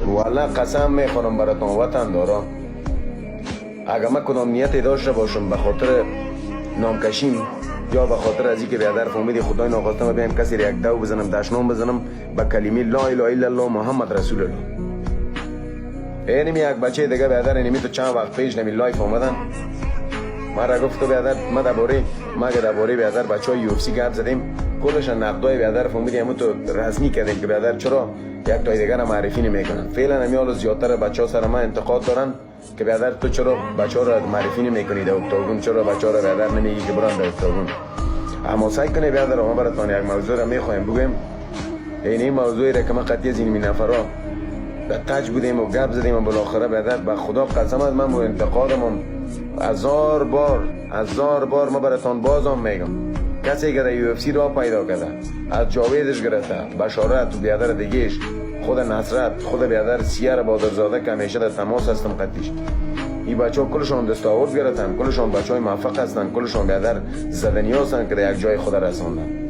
والله قسم میخورم براتون وطن دارا، اگر من کدام نیتی داشته باشم به خاطر نامکشیم یا به خاطر از اینکه بیادر فهمیدی خدای ناخواسته ما بیام کسی را یک دو بزنم دشنام بزنم به کلمه لا اله الا الله محمد رسول الله. اینمی یک بچه دیگه بیادر اینمی تو چند وقت پیش نمی لایف آمدن من را گفت تو بیادر ما درباره بیادر بچه های UFC گپ زدیم، کلش نقدای بیادر فهمیدی همون تو رسمی کردیم که بیادر چرا یک تای دیگر را معرفی نمیکنن. فعلا همیال زیادتر بچه ها سر ما انتقاد دارن که بیادر تو چرا بچه ها را معرفی نمیکنی در اکتاگون، چرا بچه ها را بیادر نمیگی که برن در اکتاگون. اما سعی کنه بیادر ما براتون یک موضوع را میخوایم بگیم. این موضوعی را که ما قطعی از این نفرا در تاج بودیم و گپ زدیم و بالاخره بیادر به خدا قسم از من و انتقادم هزار بار ما براتون بازم میگم. کسی که در UFC را پیدا کرده از جاویدش گرفته بشارت و بیادر دیگهش خود نصرت خود بیادر سیر بادرزاده که همیشه در تماس هستم قدیش این بچه ها کلشون دستاورد گرفتن، کلشون بچه های موفق هستن، کلشون بیادر زدنی هستن که در یک جای خود رساندن.